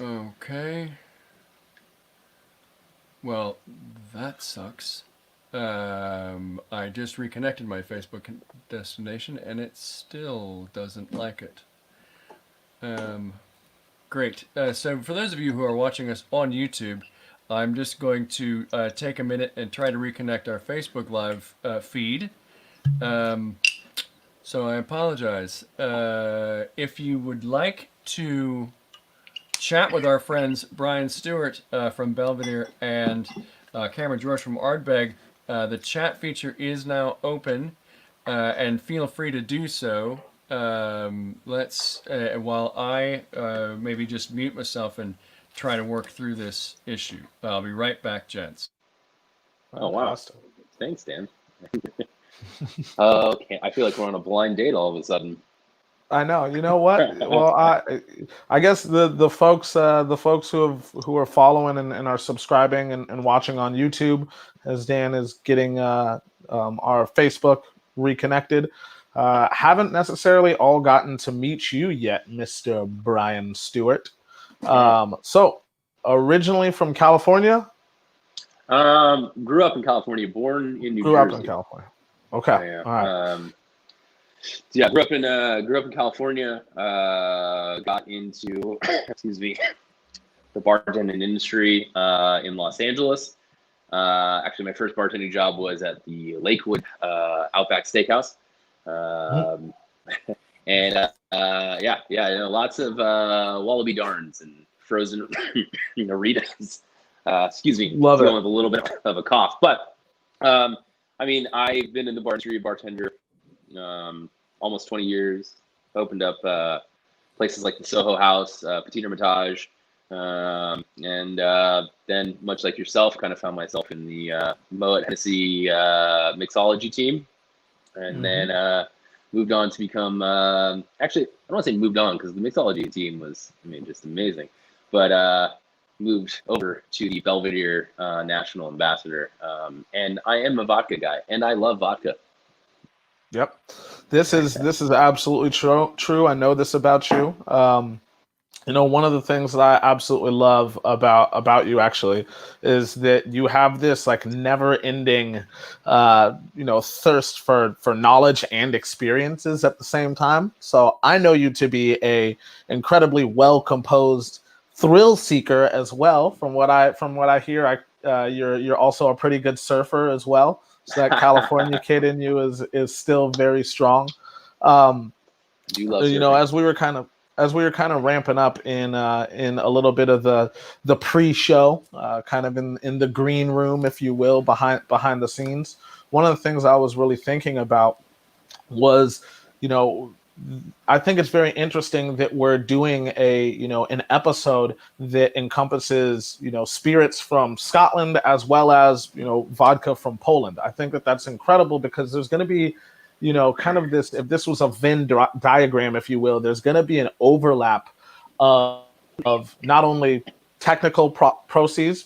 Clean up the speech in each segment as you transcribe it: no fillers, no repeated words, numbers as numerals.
Okay. Well, that sucks. I just reconnected my Facebook destination and it still doesn't like it. Um, Great. So, for those of you who are watching us on YouTube, I'm just going to take a minute and try to reconnect our Facebook Live feed. Um, so, I apologize. If you would like to chat with our friends Brian Stewart from Belvedere and Cameron George from Ardbeg, the chat feature is now open, and feel free to do so. Let's while I maybe just mute myself and try to work through this issue. I'll be right back, gents. Oh, wow. Fantastic. Thanks, Dan. Okay, I feel like we're on a blind date all of a sudden. I know. You know what? Well, I guess the folks who are following and are subscribing and watching on YouTube, as Dan is getting our Facebook reconnected, haven't necessarily all gotten to meet you yet, Mr. Brian Stewart. So originally from California, Grew up in California, born in New grew up in Jersey. California. Okay, Yeah. all right. Yeah, grew up in California. Got into excuse me, the bartending industry in Los Angeles. Actually, my first bartending job was at the Lakewood Outback Steakhouse, um, and yeah, lots of wallaby darns and frozen Ritas. Excuse me, Love dealing it. with a little bit of a cough, but I mean, I've been in the bar industry, bartender, almost 20 years. Opened up places like the Soho House, Petit Hermitage, and then, much like yourself, kind of found myself in the Moet Hennessy mixology team, and then moved on to become. Actually, I don't want to say moved on because the mixology team was, I mean, just amazing, but moved over to the Belvedere national ambassador, and I am a vodka guy, and I love vodka. Yep. This is absolutely true. I know this about you. One of the things that I absolutely love about you actually is that you have this like never-ending thirst for knowledge and experiences at the same time. So I know you to be a incredibly well-composed thrill seeker as well. From what I hear, you're also a pretty good surfer as well. So that California kid in you is still very strong. Um, Do love surfing. as we were kind of ramping up in a little bit of the pre-show, kind of in the green room, if you will, behind the scenes. One of the things I was really thinking about was, you know, I think it's very interesting that we're doing an episode that encompasses, spirits from Scotland as well as, vodka from Poland. I think that that's incredible because there's going to be, kind of this, if this was a Venn diagram, if you will, there's going to be an overlap of not only technical proceeds,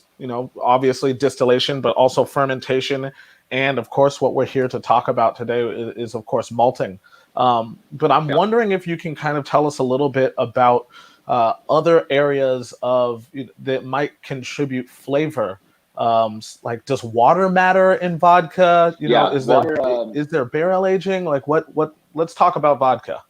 obviously distillation, but also fermentation. And of course, what we're here to talk about today is of course, malting. But I'm Yeah. wondering if you can kind of tell us a little bit about other areas that might contribute flavor. Like, does water matter in vodka? Yeah, Is there water. is there barrel aging? Like, what? Let's talk about vodka.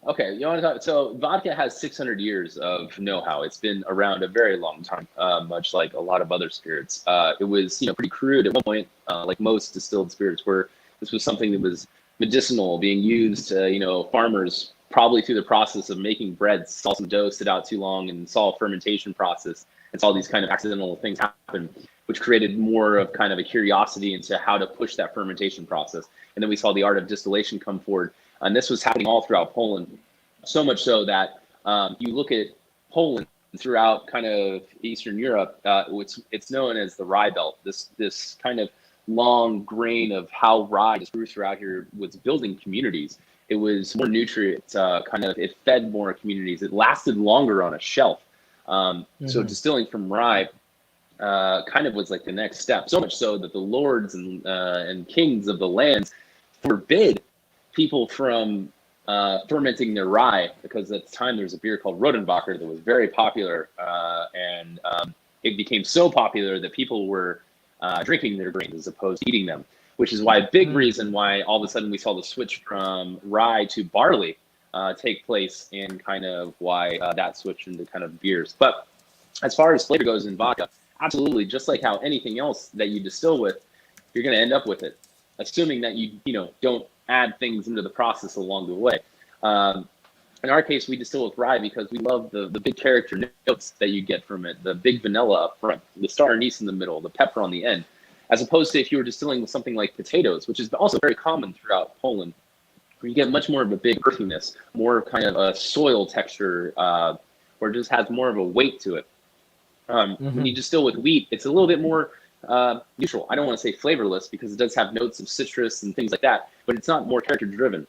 Okay, you want to talk? So vodka has 600 years of know-how. It's been around a very long time, much like a lot of other spirits. It was, pretty crude at one point, like most distilled spirits were. This was something that was medicinal, being used. Farmers probably through the process of making bread saw some dough sit out too long and saw a fermentation process and saw these kind of accidental things happen, which created more of kind of a curiosity into how to push that fermentation process. And then we saw the art of distillation come forward. And this was happening all throughout Poland, so much so that you look at Poland throughout kind of Eastern Europe, it's known as the rye belt. This kind of long grain of how rye just grew throughout here was building communities. It was more nutrient, it fed more communities. It lasted longer on a shelf. So distilling from rye kind of was like the next step. So much so that the lords and kings of the lands forbid people from fermenting their rye, because at the time there was a beer called Rodenbacher that was very popular, and it became so popular that people were drinking their grains as opposed to eating them, which is why a big reason why all of a sudden we saw the switch from rye to barley take place, and kind of why that switched into kind of beers. But as far as flavor goes in vodka, absolutely, just like how anything else that you distill with, you're going to end up with it, assuming that you don't add things into the process along the way. In our case, we distill with rye because we love the big character notes that you get from it, the big vanilla up front, the star anise in the middle, the pepper on the end, as opposed to if you were distilling with something like potatoes, which is also very common throughout Poland, where you get much more of a big earthiness, more kind of a soil texture, where it just has more of a weight to it. When you distill with wheat, it's a little bit more neutral. I don't want to say flavorless because it does have notes of citrus and things like that, but it's not more character driven.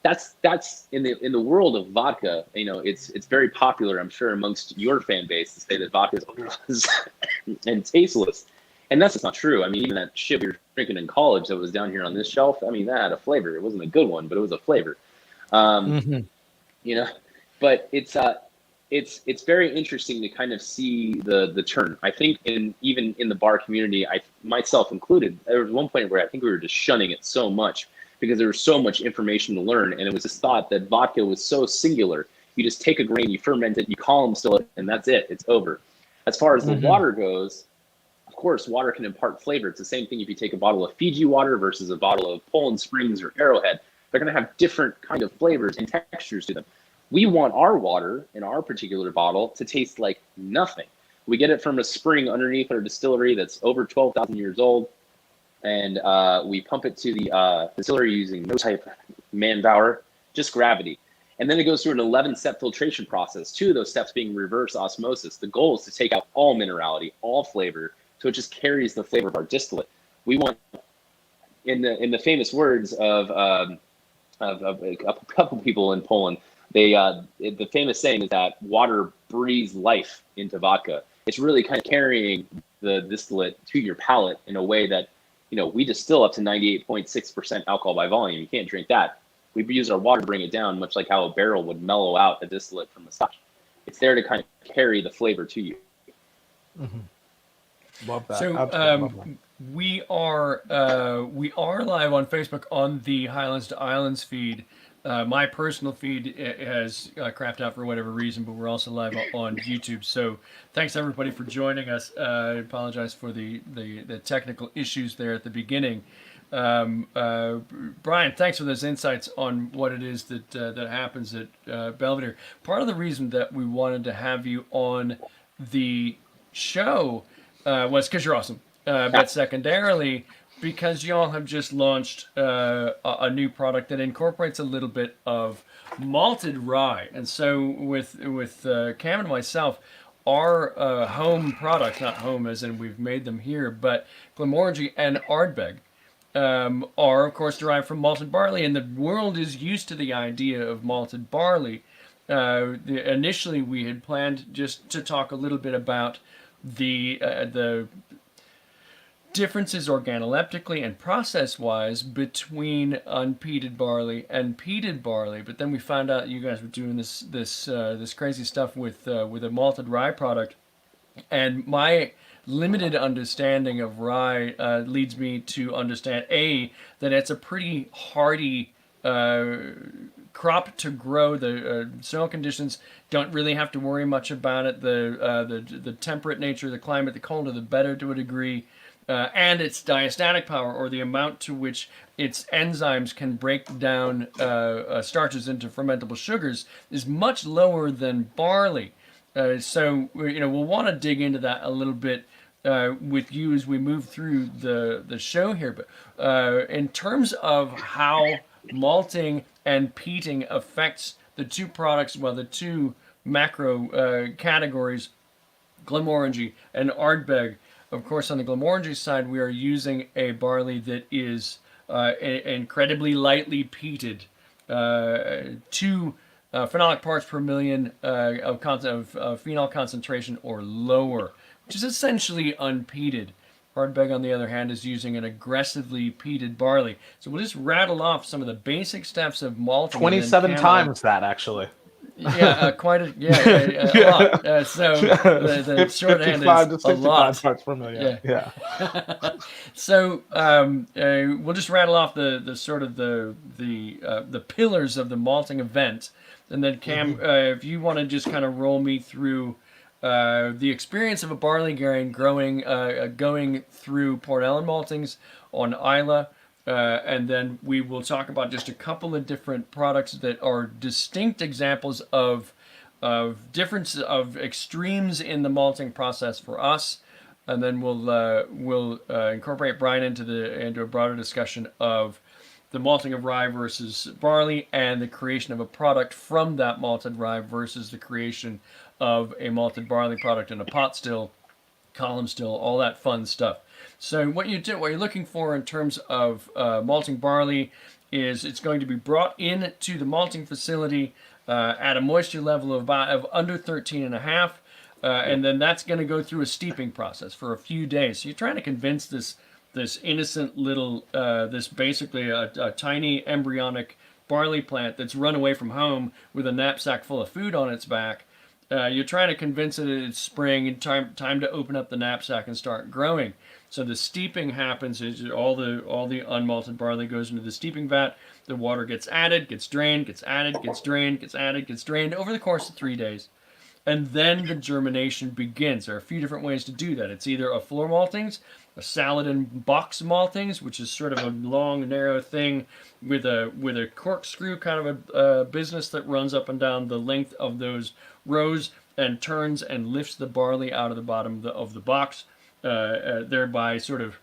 That's in the world of vodka. It's very popular, I'm sure, amongst your fan base to say that vodka is odorless and tasteless, and that's just not true. I mean, even that shit we were drinking in college that was down here on this shelf, I mean, that had a flavor. It wasn't a good one, but it was a flavor. But it's very interesting to kind of see the turn. I think even in the bar community, I myself included, there was one point where I think we were just shunning it so much because there was so much information to learn, and it was this thought that vodka was so singular. You just take a grain, you ferment it, you column still it, and that's it. It's over. As far as the water goes, of course, water can impart flavor. It's the same thing if you take a bottle of Fiji water versus a bottle of Poland Springs or Arrowhead. They're going to have different kind of flavors and textures to them. We want our water in our particular bottle to taste like nothing. We get it from a spring underneath our distillery that's over 12,000 years old, and we pump it to the distillery using no type of manpower, just gravity. And then it goes through an 11-step filtration process, 2 of those steps being reverse osmosis. The goal is to take out all minerality, all flavor, so it just carries the flavor of our distillate. We want, in the famous words of a couple people in Poland, the famous saying is that water breathes life into vodka. It's really kind of carrying the distillate to your palate in a way that, we distill up to 98.6% alcohol by volume. You can't drink that. We use our water to bring it down, much like how a barrel would mellow out a distillate from a scotch. It's there to kind of carry the flavor to you. Love that. So love that. we are live on Facebook on the Highlands to Islands feed. My personal feed has crapped out for whatever reason, but we're also live on YouTube. So thanks everybody for joining us. I apologize for the technical issues there at the beginning. Brian, thanks for those insights on what it is that happens at Belvedere. Part of the reason that we wanted to have you on the show was because you're awesome, but secondarily because y'all have just launched a new product that incorporates a little bit of malted rye. And so with Cam and myself, our home products, not home as in we've made them here, but Glenmorangie and Ardbeg, are of course derived from malted barley, and the world is used to the idea of malted barley. Initially, we had planned just to talk a little bit about the differences organoleptically and process-wise between unpeated barley and peated barley, but then we found out you guys were doing this crazy stuff with a malted rye product, and my limited understanding of rye leads me to understand that it's a pretty hardy crop to grow. The soil conditions don't really have to worry much about it. The temperate nature of the climate, the colder the better to a degree. And its diastatic power, or the amount to which its enzymes can break down starches into fermentable sugars, is much lower than barley. So we'll want to dig into that a little bit with you as we move through the show here. But in terms of how malting and peating affects the two products, the two macro categories, Glenmorangie and Ardbeg. Of course, on the Glenmorangie side, we are using a barley that is incredibly lightly peated, 2 phenolic parts per million of phenol concentration or lower, which is essentially unpeated. Ardbeg, on the other hand, is using an aggressively peated barley. So we'll just rattle off some of the basic steps of malting. And then 27 Cam will, times that, actually. yeah, a Yeah. lot. So the shorthand 55 is to a 65 lot. parts per million. Yeah. So we'll just rattle off the sort of the pillars of the malting event, and then Cam, if you want to just kind of roll me through the experience of a barley grain going through Port Ellen maltings on Isla. And then we will talk about just a couple of different products that are distinct examples of difference of extremes in the malting process for us, and then we'll incorporate Brian into a broader discussion of the malting of rye versus barley and the creation of a product from that malted rye versus the creation of a malted barley product in a pot still, column still, all that fun stuff. So what you're looking for in terms of malting barley is it's going to be brought in to the malting facility at a moisture level of under 13 and a half, and then that's going to go through a steeping process for a few days. So you're trying to convince this innocent little this basically a tiny embryonic barley plant that's run away from home with a knapsack full of food on its back. You're trying to convince it it's spring and time to open up the knapsack and start growing. So the steeping happens is all the unmalted barley goes into the steeping vat. The water gets added, gets drained, gets added, gets drained, gets added, gets drained over the course of 3 days. And then the germination begins. There are a few different ways to do that. It's either a floor maltings, a salad and box maltings, which is sort of a long, narrow thing with a corkscrew kind of a business that runs up and down the length of those rows and turns and lifts the barley out of the bottom of the box, thereby sort of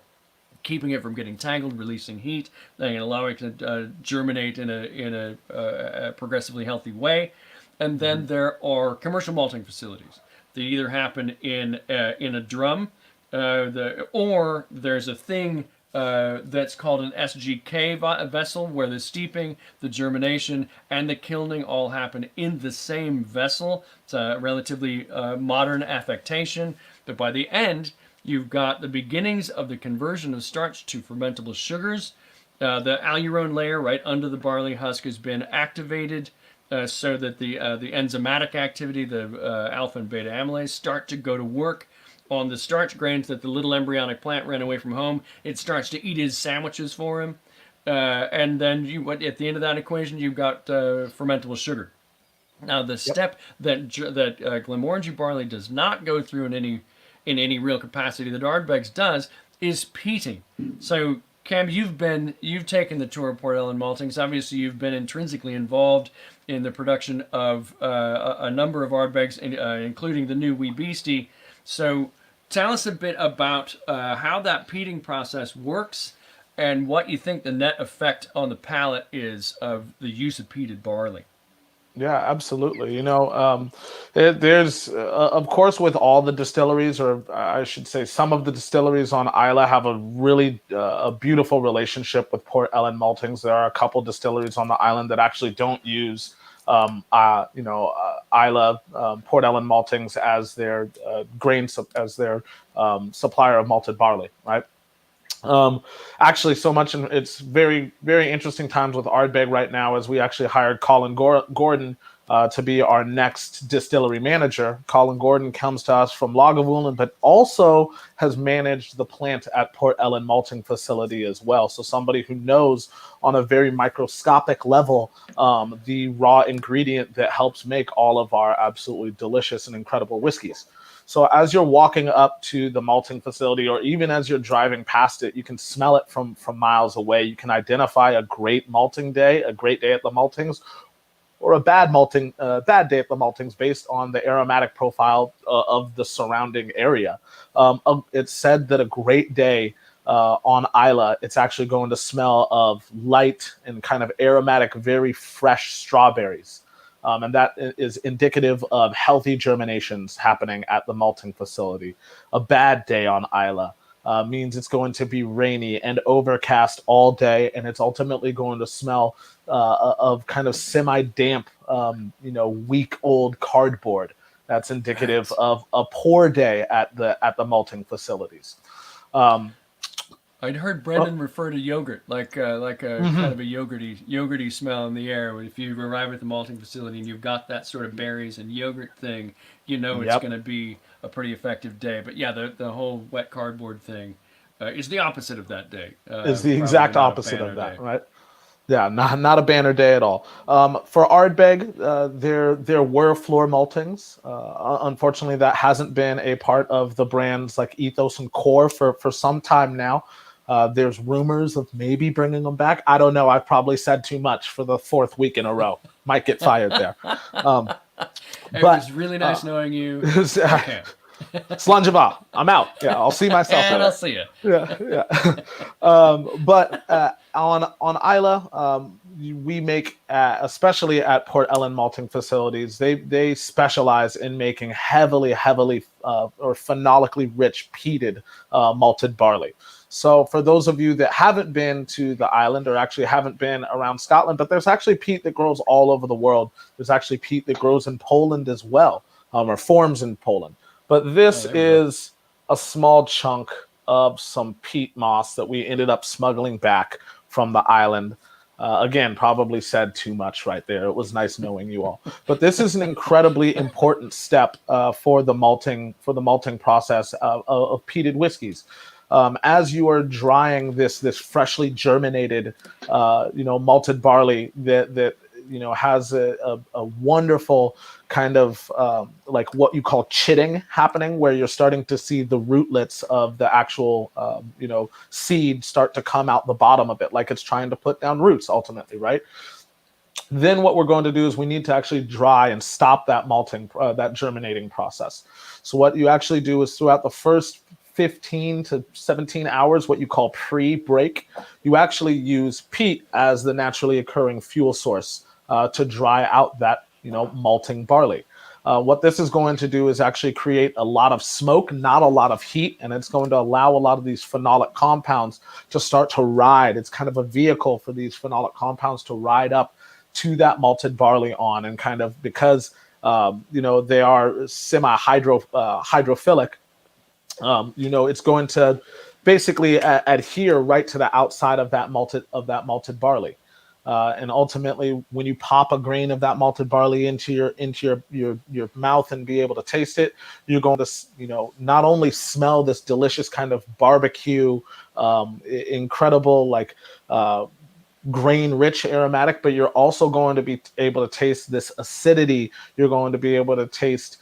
keeping it from getting tangled, releasing heat, and allowing it to germinate in a progressively healthy way. And then there are commercial malting facilities. They either happen in a drum, or there's a thing that's called an SGK vessel, where the steeping, the germination, and the kilning all happen in the same vessel. It's a relatively modern affectation, but by the end, you've got the beginnings of the conversion of starch to fermentable sugars. The alurone layer right under the barley husk has been activated so that the enzymatic activity, the alpha and beta amylase, start to go to work on the starch grains that the little embryonic plant ran away from home. It starts to eat his sandwiches for him. And then at the end of that equation, you've got fermentable sugar. Now, the step that Glenmorangie barley does not go through in any real capacity that Ardbeg's does is peating. So, Cam, you've taken the tour of Port Ellen maltings. Obviously, you've been intrinsically involved in the production of a number of Ardbegs, including the new Wee Beastie. So, tell us a bit about how that peating process works and what you think the net effect on the palate is of the use of peated barley. Yeah, absolutely. There's, of course, with all the distilleries, or I should say some of the distilleries on Isla have a really a beautiful relationship with Port Ellen maltings. There are a couple distilleries on the island that actually don't use Isla Port Ellen maltings as their as their supplier of malted barley, right? Actually, so much, and it's very, very interesting times with Ardbeg right now, as we actually hired Colin Gordon to be our next distillery manager. Colin Gordon comes to us from Lagavulin, but also has managed the plant at Port Ellen malting facility as well. So somebody who knows on a very microscopic level the raw ingredient that helps make all of our absolutely delicious and incredible whiskeys. So as you're walking up to the malting facility, or even as you're driving past it, you can smell it from miles away. You can identify a great malting day, a great day at the maltings, or a bad day at the maltings based on the aromatic profile of the surrounding area. It's said that a great day on Isla, it's actually going to smell of light and kind of aromatic, very fresh strawberries. And that is indicative of healthy germinations happening at the malting facility. A bad day on Isla means it's going to be rainy and overcast all day, and it's ultimately going to smell of kind of semi-damp, week-old cardboard. That's indicative of a poor day at the malting facilities. I'd heard Brendan refer to yogurt like a kind Mhm. of a yogurty smell in the air. If you arrive at the malting facility and you've got that sort of berries and yogurt thing, you know it's Yep. going to be a pretty effective day. But yeah, the whole wet cardboard thing is the opposite of that day. Is the Probably exact not a opposite banner of that, day. right? Yeah, not a banner day at all. For Ardbeg, there were floor maltings. Unfortunately, that hasn't been a part of the brand's like ethos and core for some time now. There's rumors of maybe bringing them back. I don't know. I've probably said too much for the fourth week in a row. Might get fired there. Um, It but was really nice knowing you. uh, Okay. Slanjava, I'm out. Yeah, I'll see myself And I'll later. see you. Yeah. But on Isla, we make especially at Port Ellen malting facilities, they specialize in making heavily or phenolically rich peated malted barley. So for those of you that haven't been to the island or actually haven't been around Scotland, but there's actually peat that grows all over the world. There's actually peat that grows in Poland as well, or forms in Poland. But Oh, this there we go. is a small chunk of some peat moss that we ended up smuggling back from the island. Again, probably said too much right there. It was nice knowing you all, but this is an incredibly important step for the malting process of peated whiskeys. As you are drying this freshly germinated, malted barley that has a wonderful kind of like what you call chitting happening, where you're starting to see the rootlets of the actual seed start to come out the bottom of it, like it's trying to put down roots ultimately, right? Then what we're going to do is we need to actually dry and stop that malting, that germinating process. So what you actually do is throughout the first 15 to 17 hours, what you call pre-break, you actually use peat as the naturally occurring fuel source to dry out that malting barley. What this is going to do is actually create a lot of smoke, not a lot of heat, and it's going to allow a lot of these phenolic compounds to start to ride. It's kind of a vehicle for these phenolic compounds to ride up to that malted barley on, and kind of because they are hydrophilic. It's going to basically adhere right to the outside of that malted barley. And ultimately, when you pop a grain of that malted barley into your mouth and be able to taste it, you're going to not only smell this delicious kind of barbecue, incredible like grain rich aromatic, but you're also going to be able to taste this acidity. You're going to be able to taste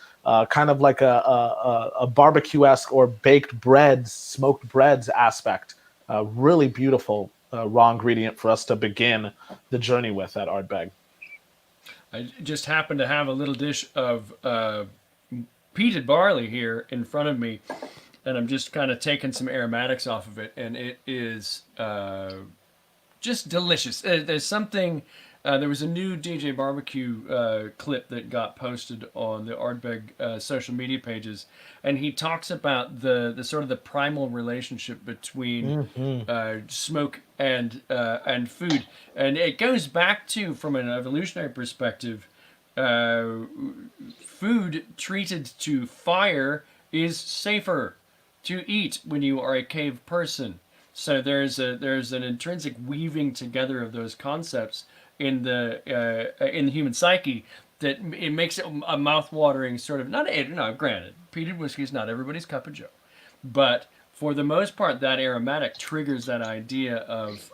kind of like a barbecue-esque or baked breads, smoked breads aspect. Really beautiful raw ingredient for us to begin the journey with at Ardbeg. I just happen to have a little dish of peated barley here in front of me, and I'm just kind of taking some aromatics off of it, and it is just delicious. There's something. There was a new DJ barbecue clip that got posted on the Ardbeg social media pages, and he talks about the sort of the primal relationship between smoke and food, and it goes back to, from an evolutionary perspective, food treated to fire is safer to eat when you are a cave person. So there's an intrinsic weaving together of those concepts in the human psyche that it makes it a mouth-watering sort of, not, no, granted, peated whiskey is not everybody's cup of joe, but for the most part, that aromatic triggers that idea of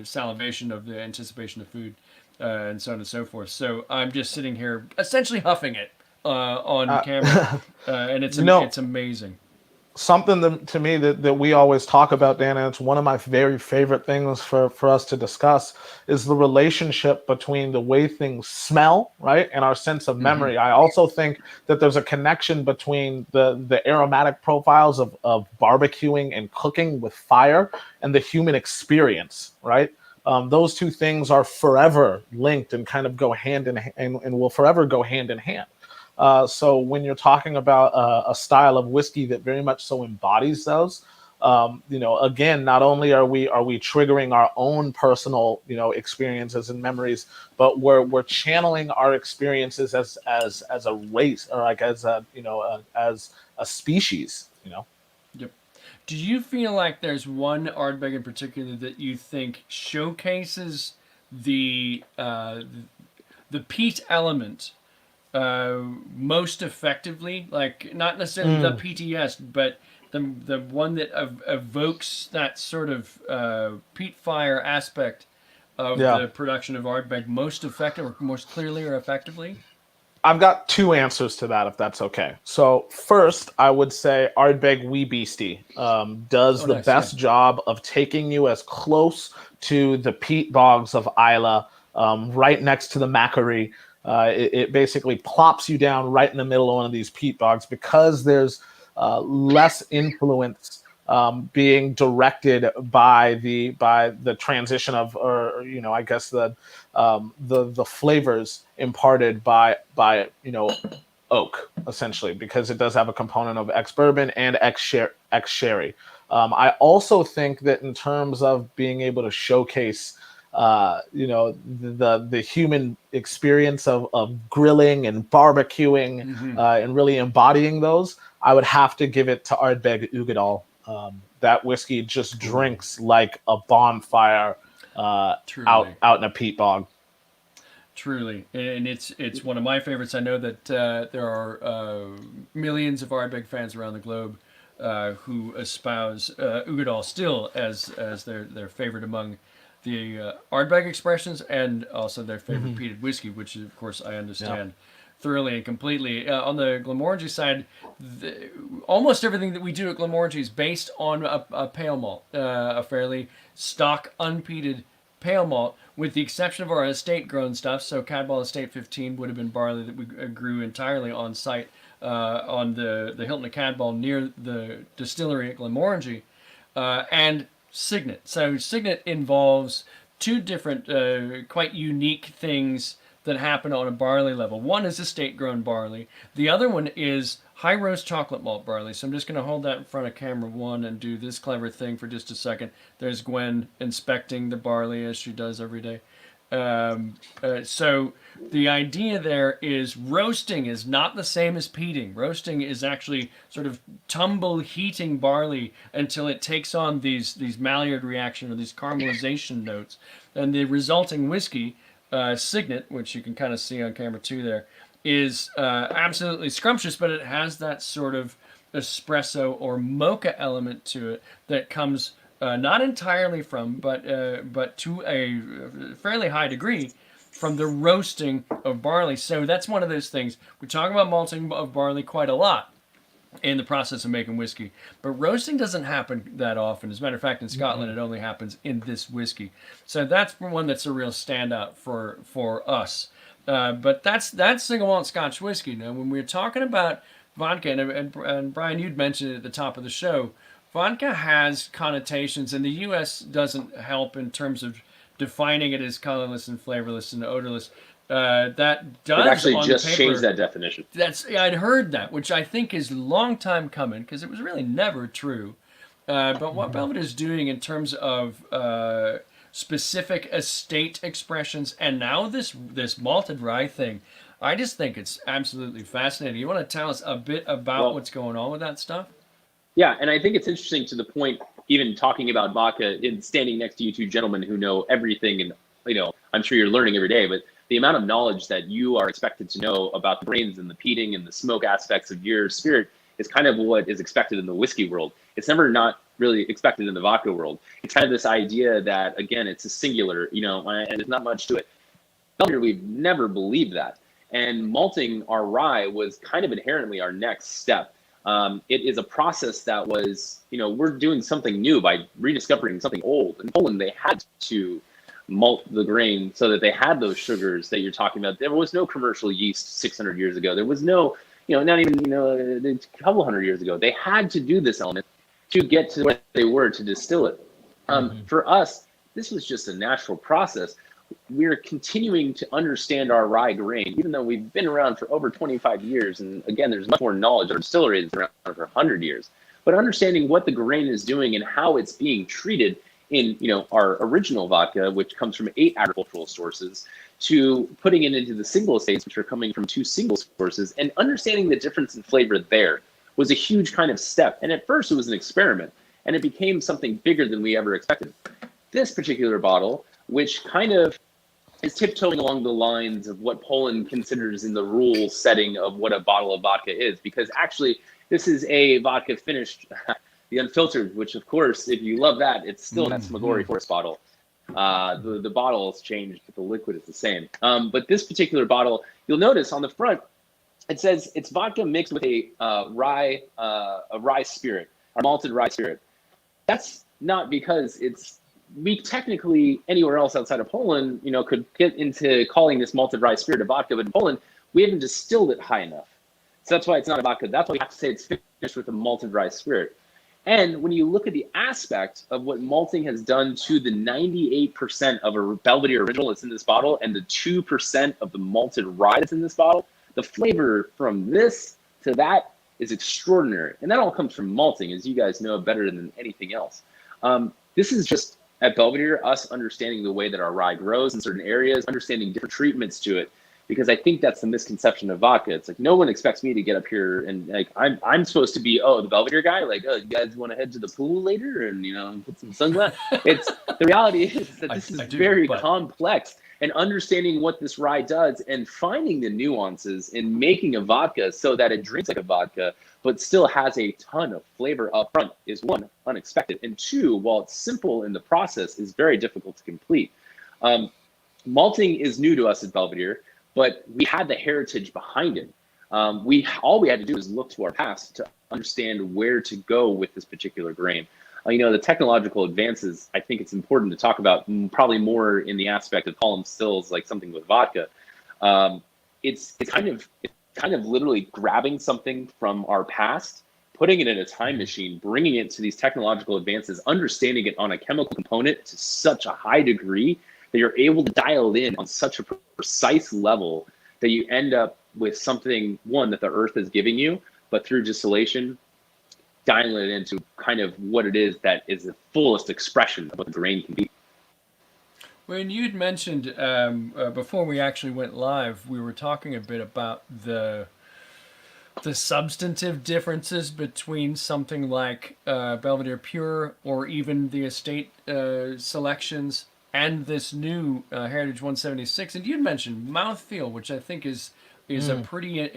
salivation, of the anticipation of food, and so on and so forth. So I'm just sitting here essentially huffing it on camera, and it's amazing. Something to me that we always talk about, Dan, and it's one of my very favorite things for us to discuss, is the relationship between the way things smell, right, and our sense of memory. I also think that there's a connection between the aromatic profiles of barbecuing and cooking with fire and the human experience, right? Those two things are forever linked and kind of go hand in hand, and will forever go hand in hand. So when you're talking about a style of whiskey that very much so embodies those, again, not only are we triggering our own personal, experiences and memories, but we're channeling our experiences as a race, or like as a species. Yep. Do you feel like there's one Ardbeg in particular that you think showcases the peat element most effectively? Like not necessarily the PTS, but the one that evokes that sort of peat fire aspect of Yeah. the production of Ardbeg most effective, or most clearly or effectively? I've got two answers to that, if that's okay. So first, I would say Ardbeg Wee Beastie does Oh, the nice, yeah. best job of taking you as close to the peat bogs of Isla, right next to the Macquarie. It basically plops you down right in the middle of one of these peat bogs because there's less influence being directed by the transition of, or I guess the flavors imparted by oak, essentially, because it does have a component of ex bourbon and ex sherry. I also think that in terms of being able to showcase the human experience of grilling and barbecuing, and really embodying those, I would have to give it to Ardbeg Ugadal. That whiskey just drinks like a bonfire out Truly. in a peat bog. Truly, and it's one of my favorites. I know that there are millions of Ardbeg fans around the globe who espouse Ugadal still as their favorite among the Ardbeg expressions, and also their favorite peated whiskey, which of course I understand thoroughly and completely. On the Glenmorangie side, almost everything that we do at Glenmorangie is based on a pale malt, a fairly stock unpeated pale malt, with the exception of our estate grown stuff. So Cadwell Estate 15 would have been barley that we grew entirely on site on the Hilton of Cadwell near the distillery at Glenmorangie, and Signet. So Signet involves two different quite unique things that happen on a barley level. One is estate grown barley. The other one is high roast chocolate malt barley. So I'm just going to hold that in front of camera one and do this clever thing for just a second. There's Gwen inspecting the barley as she does every day. So the idea there is roasting is not the same as peating. Roasting is actually sort of tumble heating barley until it takes on these Maillard reaction or these caramelization notes, and the resulting whiskey, Signet, which you can kind of see on camera 2 there, is absolutely scrumptious, but it has that sort of espresso or mocha element to it that comes not entirely from, but to a fairly high degree from the roasting of barley. So that's one of those things. We talk about malting of barley quite a lot in the process of making whiskey, but roasting doesn't happen that often. As a matter of fact, in Scotland, it only happens in this whiskey. So that's one that's a real standout for us. But that's single malt Scotch whiskey. Now, when we're talking about vodka, and Brian, you'd mentioned it at the top of the show, vodka has connotations, and the U.S. doesn't help in terms of defining it as colorless and flavorless and odorless. That does It actually on just paper, changed that definition. I'd heard that, which I think is a long time coming because it was really never true. But what Belvedere is doing in terms of specific estate expressions, and now this malted rye thing, I just think it's absolutely fascinating. You want to tell us a bit about what's going on with that stuff? Yeah, and I think it's interesting to the point, even talking about vodka, and standing next to you two gentlemen who know everything, and I'm sure you're learning every day, but the amount of knowledge that you are expected to know about the grains and the peating and the smoke aspects of your spirit is kind of what is expected in the whiskey world. It's never not really expected in the vodka world. It's kind of this idea that, again, it's a singular, and there's not much to it. We've never believed that. And malting our rye was kind of inherently our next step. It is a process that was, we're doing something new by rediscovering something old. In Poland, they had to malt the grain so that they had those sugars that you're talking about. There was no commercial yeast 600 years ago. There was no, not even, a couple hundred years ago. They had to do this element to get to where they were to distill it. For us, this was just a natural process. We're continuing to understand our rye grain, even though we've been around for over 25 years. And again, there's much more knowledge. Our distillery is around for 100 years. But understanding what the grain is doing and how it's being treated in our original vodka, which comes from 8 agricultural sources, to putting it into the single estates, which are coming from 2 single sources, and understanding the difference in flavor there was a huge kind of step. And at first it was an experiment, and it became something bigger than we ever expected. This particular bottle, which kind of is tiptoeing along the lines of what Poland considers in the rule setting of what a bottle of vodka is, because actually this is a vodka finished, the unfiltered, which of course, if you love that, it's still that Smigori Forest bottle. The bottle has changed, but the liquid is the same. But this particular bottle, you'll notice on the front, it says it's vodka mixed with a rye spirit, a malted rye spirit. That's not because we technically anywhere else outside of Poland, could get into calling this malted rye spirit a vodka, but in Poland, we haven't distilled it high enough. So that's why it's not a vodka. That's why we have to say it's finished with a malted rye spirit. And when you look at the aspect of what malting has done to the 98% of a Belvedere original that's in this bottle and the 2% of the malted rye that's in this bottle, the flavor from this to that is extraordinary. And that all comes from malting, as you guys know better than anything else. This is just, at Belvedere, us understanding the way that our rye grows in certain areas, understanding different treatments to it, because I think that's the misconception of vodka. It's like no one expects me to get up here and like I'm supposed to be the Belvedere guy. Like, you guys want to head to the pool later and put some sunglasses. The reality is that this is very complex, and understanding what this rye does and finding the nuances in making a vodka so that it drinks like a vodka but still has a ton of flavor up front is one, unexpected, and two, while it's simple in the process, is very difficult to complete. Malting is new to us at Belvedere, but we had the heritage behind it. All we had to do is look to our past to understand where to go with this particular grain. The technological advances, I think it's important to talk about, probably more in the aspect of column stills, like something with vodka. It's kind of literally grabbing something from our past, putting it in a time machine, bringing it to these technological advances, understanding it on a chemical component to such a high degree that you're able to dial in on such a precise level that you end up with something, one, that the earth is giving you, but through distillation, dialing it into kind of what it is that is the fullest expression of what the grain can be. When you'd mentioned, before we actually went live, we were talking a bit about the substantive differences between something like Belvedere Pure or even the estate selections and this new Heritage 176. And you'd mentioned mouthfeel, which I think is a pretty,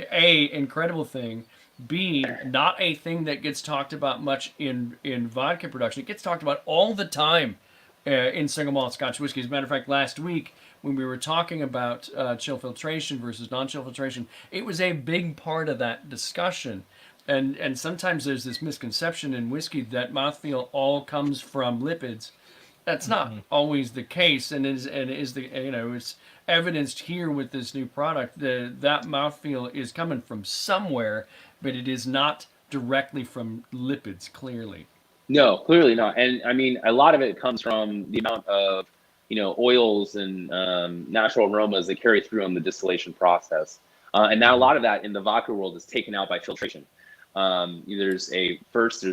incredible thing. B, not a thing that gets talked about much in vodka production. It gets talked about all the time in single malt Scotch whiskey. As a matter of fact, last week when we were talking about chill filtration versus non-chill filtration, it was a big part of that discussion. And sometimes there's this misconception in whiskey that mouthfeel all comes from lipids. That's not always the case, and it's evidenced here with this new product. That mouthfeel is coming from somewhere, but it is not directly from lipids, clearly. No, clearly not. And I mean, a lot of it comes from the amount of, oils and natural aromas that carry through on the distillation process. And now a lot of that in the vodka world is taken out by filtration. There's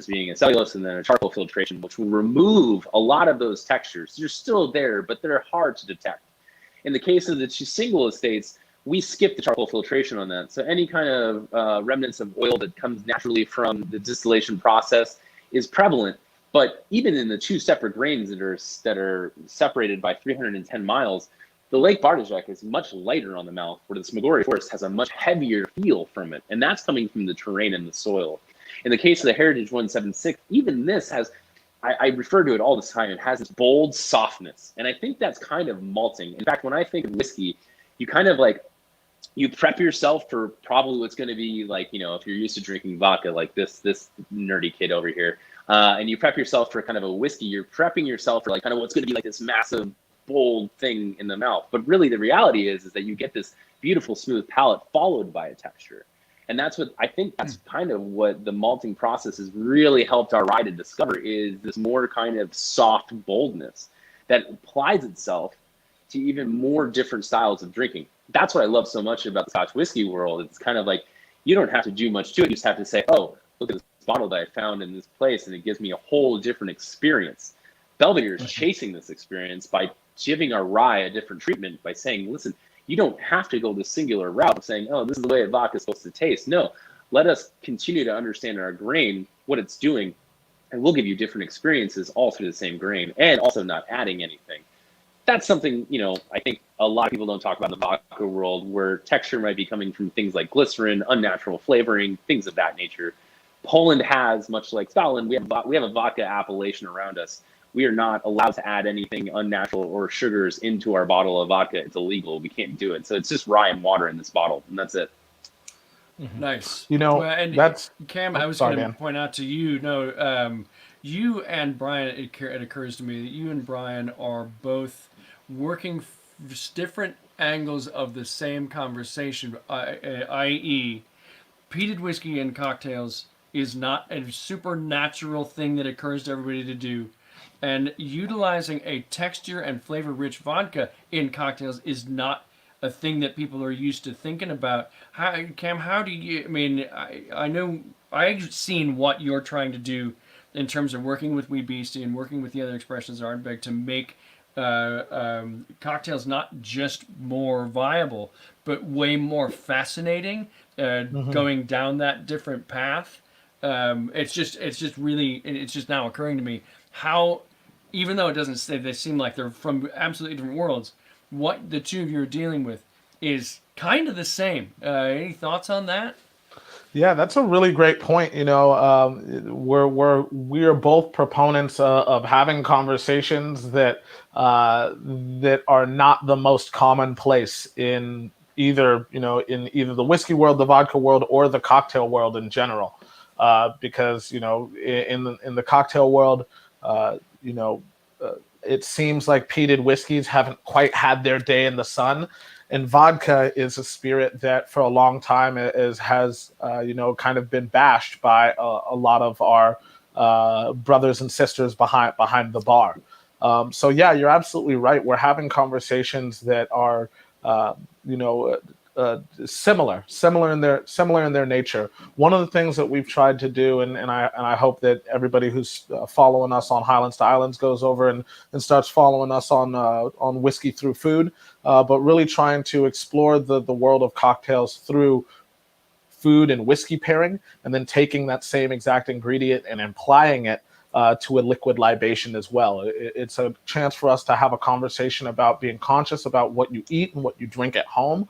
being a cellulose and then a charcoal filtration, which will remove a lot of those textures. They're still there, but they're hard to detect. In the case of the two single estates, we skip the charcoal filtration on that. So any kind of remnants of oil that comes naturally from the distillation process is prevalent. But even in the two separate grains that are separated by 310 miles, the Lake Bardichak is much lighter on the mouth, where the Smigori Forest has a much heavier feel from it. And that's coming from the terrain and the soil. In the case of the Heritage 176, even this has, I refer to it all the time, it has this bold softness. And I think that's kind of malting. In fact, when I think of whiskey, you kind of you prep yourself for probably what's going to be like, if you're used to drinking vodka, like this nerdy kid over here, and you prep yourself for kind of a whiskey, you're prepping yourself for like kind of what's going to be like this massive, bold thing in the mouth. But really the reality is that you get this beautiful, smooth palate followed by a texture. And that's kind of what the malting process has really helped our rye to discover, is this more kind of soft boldness that applies itself to even more different styles of drinking. That's what I love so much about the Scotch whiskey world. It's kind of like, you don't have to do much to it. You just have to say, oh, look at this bottle that I found in this place, and it gives me a whole different experience. Belvedere is chasing this experience by giving our rye a different treatment by saying, listen, you don't have to go the singular route of saying, oh, this is the way a vodka is supposed to taste. No, Let us continue to understand our grain, what it's doing, and we'll give you different experiences all through the same grain, and also not adding anything. That's something, I think a lot of people don't talk about in the vodka world, where texture might be coming from things like glycerin, unnatural flavoring, things of that nature. Poland has, much like Scotland, we have a vodka appellation around us. We are not allowed to add anything unnatural or sugars into our bottle of vodka. It's illegal. We can't do it. So it's just rye and water in this bottle, and that's it. Nice. Well, and that's Cam. I was going to point out to you. No, you and Brian. It occurs to me that you and Brian are both working different angles of the same conversation. I.e., peated whiskey and cocktails is not a supernatural thing that occurs to everybody to do. And utilizing a texture and flavor-rich vodka in cocktails is not a thing that people are used to thinking about. Cam, how do you? I mean, I know I've seen what you're trying to do in terms of working with Wee Beastie and working with the other expressions of Ardbeg to make cocktails not just more viable, but way more fascinating. Going down that different path. It's just now occurring to me how, even though it doesn't say, they seem like they're from absolutely different worlds, what the two of you are dealing with is kind of the same. Any thoughts on that? Yeah, that's a really great point. We're both proponents of having conversations that that are not the most commonplace in either the whiskey world, the vodka world, or the cocktail world in general. Because in the cocktail world, it seems like peated whiskeys haven't quite had their day in the sun. And vodka is a spirit that for a long time has kind of been bashed by a lot of our brothers and sisters behind the bar. So yeah, you're absolutely right. We're having conversations that are similar in their nature. One of the things that we've tried to do, and I hope that everybody who's following us on Highlands to Islands goes over and starts following us on Whiskey Through Food, but really trying to explore the world of cocktails through food and whiskey pairing, and then taking that same exact ingredient and applying it to a liquid libation as well. It's a chance for us to have a conversation about being conscious about what you eat and what you drink at home,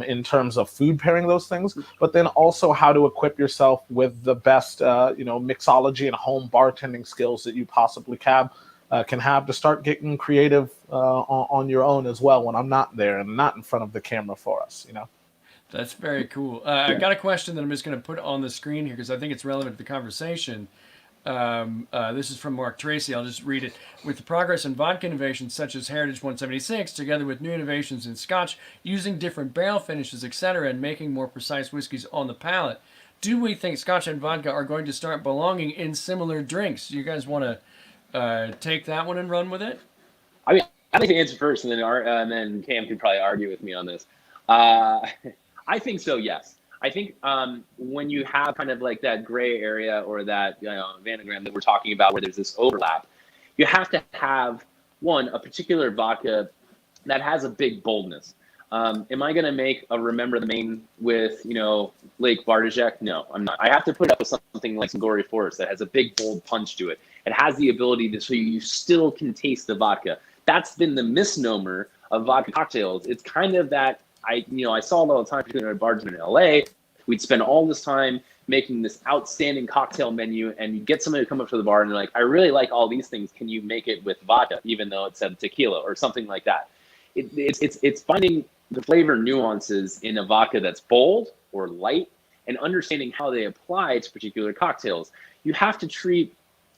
in terms of food pairing those things, but then also how to equip yourself with the best, mixology and home bartending skills that you possibly can have to start getting creative on your own as well when I'm not there and not in front of the camera for us. That's very cool. I got a question that I'm just going to put on the screen here because I think it's relevant to the conversation. This is from Mark Tracy. I'll just read it. With the progress in vodka innovations such as Heritage 176, together with new innovations in Scotch, using different barrel finishes, etc., and making more precise whiskeys on the palate, do we think Scotch and vodka are going to start belonging in similar drinks? You guys want to take that one and run with it? I mean, I'd like to answer first, and then Cam could probably argue with me on this. I think so, yes. I think when you have kind of like that gray area or that vanogram that we're talking about where there's this overlap, you have to have, one, a particular vodka that has a big boldness. Am I going to make a Remember the Main with, Lake Bardajac? No, I'm not. I have to put it up with something like some Gory Forest that has a big, bold punch to it. It has the ability to so you still can taste the vodka. That's been the misnomer of vodka cocktails. It's kind of that, I saw it all the time, particularly at bartending in LA. We'd spend all this time making this outstanding cocktail menu, and you get somebody to come up to the bar and they're like, I really like all these things. Can you make it with vodka, even though it said tequila or something like that? It's finding the flavor nuances in a vodka that's bold or light and understanding how they apply to particular cocktails. You have to treat,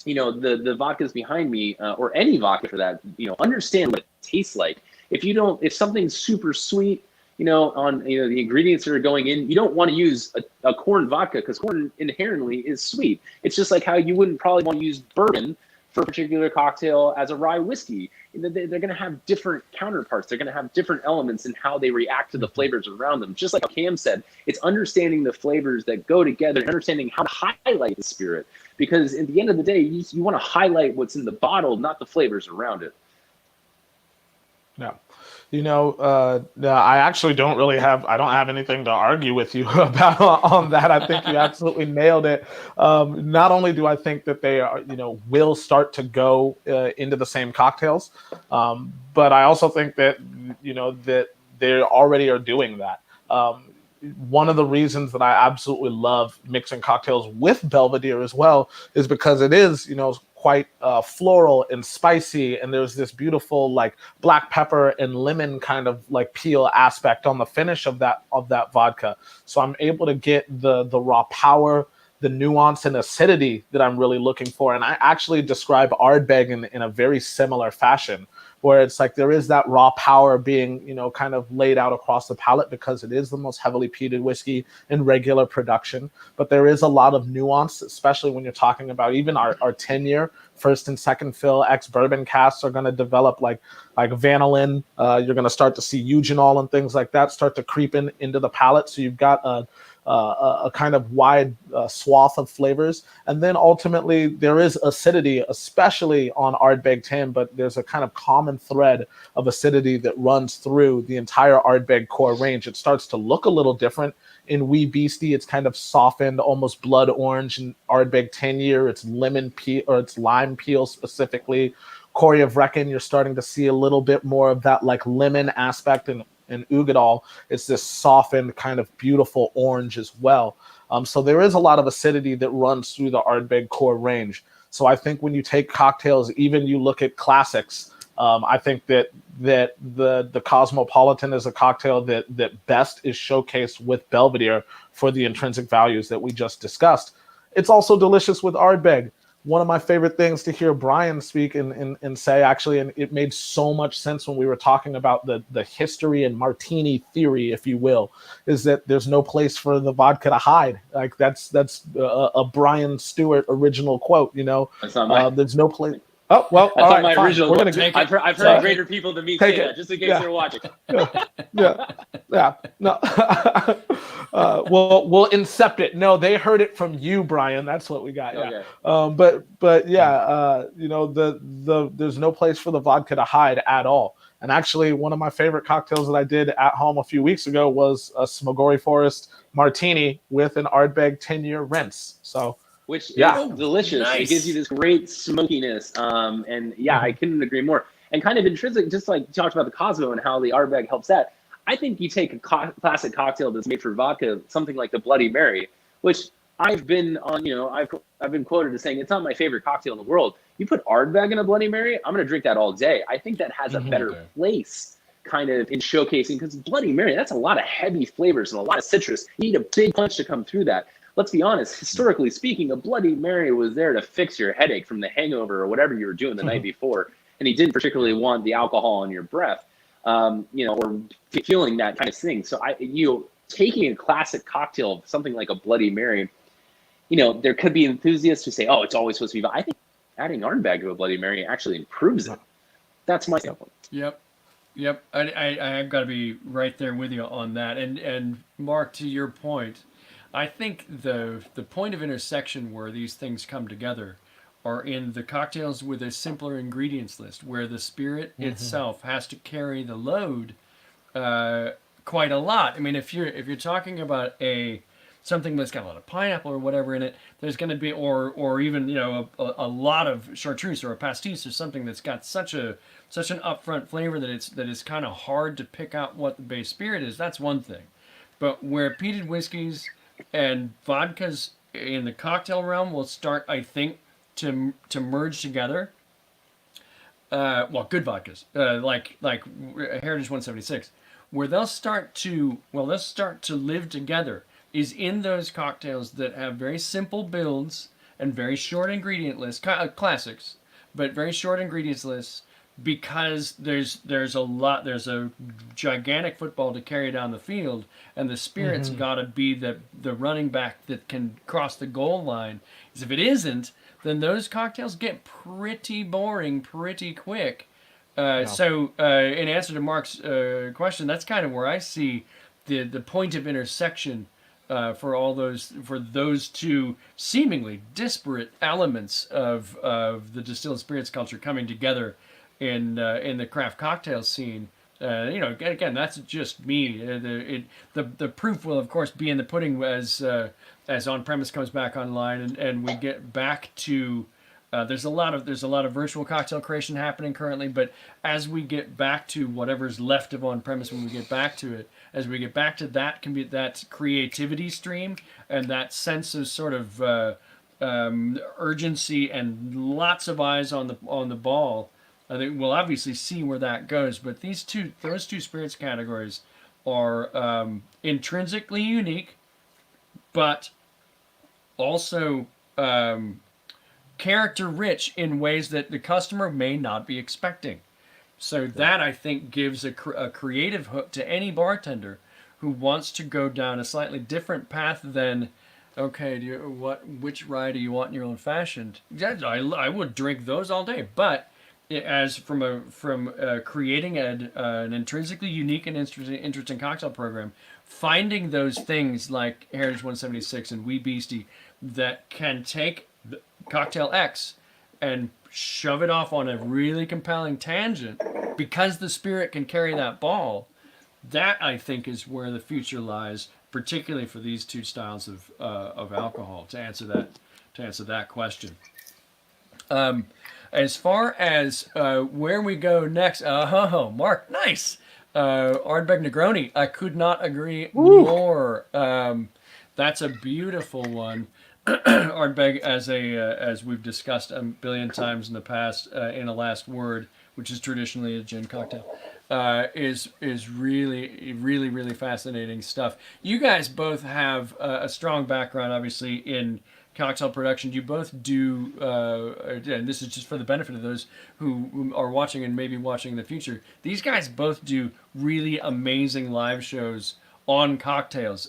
the vodkas behind me, or any vodka for that, understand what it tastes like. If something's super sweet, on the ingredients that are going in, you don't want to use a corn vodka because corn inherently is sweet. It's just like how you wouldn't probably want to use bourbon for a particular cocktail as a rye whiskey. They're going to have different counterparts. They're going to have different elements in how they react to the flavors around them. Just like Cam said, it's understanding the flavors that go together and understanding how to highlight the spirit. Because at the end of the day, you want to highlight what's in the bottle, not the flavors around it. Yeah. I actually I don't have anything to argue with you about on that. I think you absolutely nailed it. Not only do I think that they are, will start to go into the same cocktails, but I also think that, that they already are doing that. One of the reasons that I absolutely love mixing cocktails with Belvedere as well is because it is, quite floral and spicy, and there's this beautiful like black pepper and lemon kind of like peel aspect on the finish of that vodka. So I'm able to get the raw power, the nuance and acidity that I'm really looking for. And I actually describe Ardbeg in a very similar fashion, where it's like there is that raw power being, kind of laid out across the palate because it is the most heavily peated whiskey in regular production. But there is a lot of nuance, especially when you're talking about even our 10-year first and second fill ex-bourbon casks are going to develop like vanillin. You're going to start to see eugenol and things like that start to creep into the palate. So you've got a kind of wide swath of flavors. And then ultimately there is acidity, especially on Ardbeg 10, but there's a kind of common thread of acidity that runs through the entire Ardbeg core range. It starts to look a little different in Wee Beastie. It's kind of softened, almost blood orange. In Ardbeg 10-year, it's lemon peel, or it's lime peel specifically. Corey of Reckon, you're starting to see a little bit more of that like lemon aspect, and Ugadal, it's this softened kind of beautiful orange as well. So there is a lot of acidity that runs through the Ardbeg core range. So I think when you take cocktails, even you look at classics, I think that the Cosmopolitan is a cocktail that best is showcased with Belvedere for the intrinsic values that we just discussed. It's also delicious with Ardbeg. One of my favorite things to hear Brian speak and say, actually, and it made so much sense when we were talking about the history and martini theory, if you will, is that there's no place for the vodka to hide. Like that's a Brian Stewart original quote. That's not my. There's no place. Oh well, That's all not right, my fine. original. We're gonna I've heard greater people than me say that, just in case they're watching. Yeah. No. We'll incept it. No, they heard it from you, Brian. That's what we got. Yeah. Okay. But yeah, there's no place for the vodka to hide at all. And actually, one of my favorite cocktails that I did at home a few weeks ago was a Smogori Forest martini with an Ardbeg 10-year rinse. So. Which is Yeah. delicious. Nice. It gives you this great smokiness. And yeah, I couldn't agree more. And kind of intrinsic, just like you talked about the Cosmo and how the Ardbeg helps that. I think you take a classic cocktail that's made for vodka, something like the Bloody Mary, which I've been on, I've been quoted as saying it's not my favorite cocktail in the world. You put Ardbeg in a Bloody Mary, I'm going to drink that all day. I think that has a better place kind of in showcasing, because Bloody Mary, that's a lot of heavy flavors and a lot of citrus. You need a big punch to come through that. Let's be honest, historically speaking, a Bloody Mary was there to fix your headache from the hangover or whatever you were doing the night before. And he didn't particularly want the alcohol in your breath, or feeling that kind of thing. So taking a classic cocktail, something like a Bloody Mary, there could be enthusiasts who say, oh, it's always supposed to be. I think adding Ardbeg to a Bloody Mary actually improves it. That's my standpoint. Yep. I've got to be right there with you on that. And Mark, to your point, I think the point of intersection where these things come together are in the cocktails with a simpler ingredients list, where the spirit itself has to carry the load quite a lot. I mean, if you're talking about something that's got a lot of pineapple or whatever in it, there's going to be, or even a lot of chartreuse or a pastis or something that's got such an upfront flavor that it's kind of hard to pick out what the base spirit is. That's one thing. But where peated whiskeys and vodkas in the cocktail realm will start, I think, to merge together. Good vodkas, like Heritage 176, where they'll start to live together, is in those cocktails that have very simple builds and very short ingredient lists, classics, but very short ingredients lists, because there's a gigantic football to carry down the field, and the spirit's got to be the running back that can cross the goal line. Because if it isn't, then those cocktails get pretty boring pretty quick. So in answer to Mark's question, that's kind of where I see the point of intersection for those two seemingly disparate elements of the distilled spirits culture coming together in the craft cocktail scene. Again, that's just me. The proof will, of course, be in the pudding as on-premise comes back online and we get back to. There's a lot of virtual cocktail creation happening currently, but as we get back to whatever's left of on-premise, when we get back to it, as we get back to that creativity stream and that sense of sort of urgency and lots of eyes on the ball, I think we'll obviously see where that goes. But those two spirits categories are intrinsically unique, but also character rich in ways that the customer may not be expecting. So that, I think, gives a creative hook to any bartender who wants to go down a slightly different path than, okay, which rye do you want in your old fashioned? I would drink those all day, but as from creating an intrinsically unique and interesting cocktail program, finding those things like Heritage 176 and Wee Beastie that can take cocktail X and shove it off on a really compelling tangent because the spirit can carry that ball. That, I think, is where the future lies, particularly for these two styles of alcohol. To answer that question. As far as where we go next, Mark, nice. Ardbeg Negroni, I could not agree more. That's a beautiful one. Ardbeg, as we've discussed a billion times in the past, in a last word, which is traditionally a gin cocktail, is really, really, really fascinating stuff. You guys both have a strong background, obviously, in cocktail production. You both do, and this is just for the benefit of those who are watching and maybe watching in the future. These guys both do really amazing live shows on cocktails.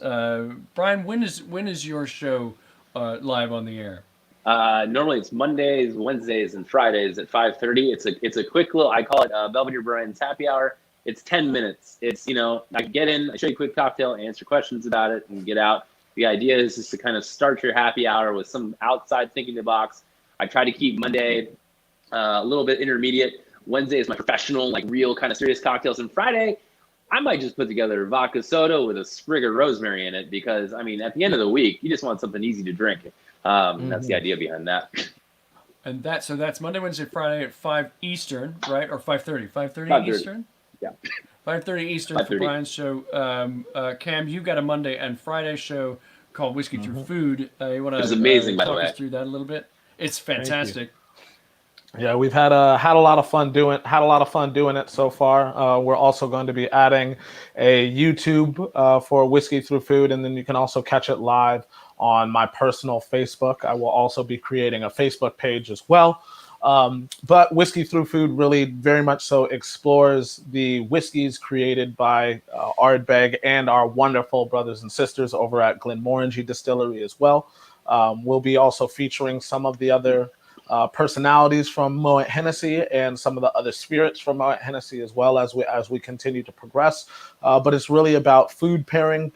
Brian, when is your show live on the air? Normally it's Mondays, Wednesdays, and Fridays at 5:30. It's a quick little, I call it Belvedere Brian's happy hour. It's 10 minutes. It's, I get in, I show you a quick cocktail, answer questions about it, and get out. The idea is just to kind of start your happy hour with some outside thinking the box. I try to keep Monday a little bit intermediate. Wednesday is my professional, like real kind of serious cocktails. And Friday, I might just put together vodka soda with a sprig of rosemary in it because, at the end of the week, you just want something easy to drink. That's the idea behind that. And that's Monday, Wednesday, Friday at 5 Eastern, right? Or 5:30? 5:30 Eastern? Yeah. 5:30 Eastern 5:30. for Brian's show. Cam, you've got a Monday and Friday show called Whiskey Through Food. You want to It's amazing, by the talk way. us through that a little bit? It's fantastic. Yeah, we've had a lot of fun doing it so far. We're also going to be adding a YouTube for Whiskey Through Food, and then you can also catch it live on my personal Facebook. I will also be creating a Facebook page as well. But Whiskey Through Food really very much so explores the whiskeys created by Ardbeg and our wonderful brothers and sisters over at Glenmorangie Distillery as well. We'll be also featuring some of the other personalities from Moet Hennessy and some of the other spirits from Moet Hennessy as well as we continue to progress. But it's really about food pairing,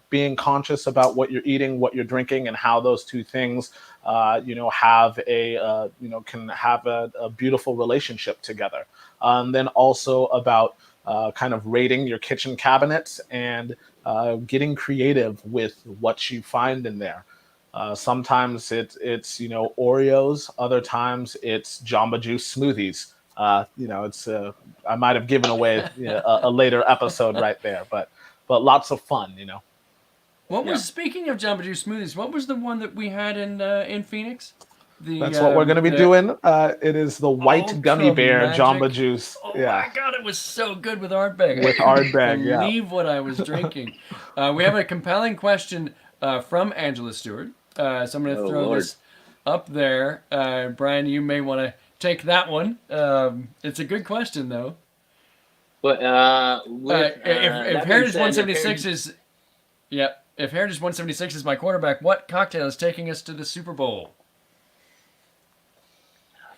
being conscious about what you're eating, what you're drinking, and how those two things, have can have a beautiful relationship together. Then also about kind of rating your kitchen cabinets and getting creative with what you find in there. Sometimes it's Oreos. Other times it's Jamba Juice smoothies. I might have given away a later episode right there, but lots of fun. Speaking of Jamba Juice smoothies, what was the one that we had in Phoenix? That's what we're going to be doing. It is the white gummy bear magic Jamba Juice. Oh yeah. my God, it was so good with Ardbeg. With Ardbeg, yeah. Believe what I was drinking. We have a compelling question from Angela Stewart. So I'm going to throw this up there. Brian, you may want to take that one. It's a good question, though. But if Heritage 176 is, if Heritage 176 is my quarterback, what cocktail is taking us to the Super Bowl?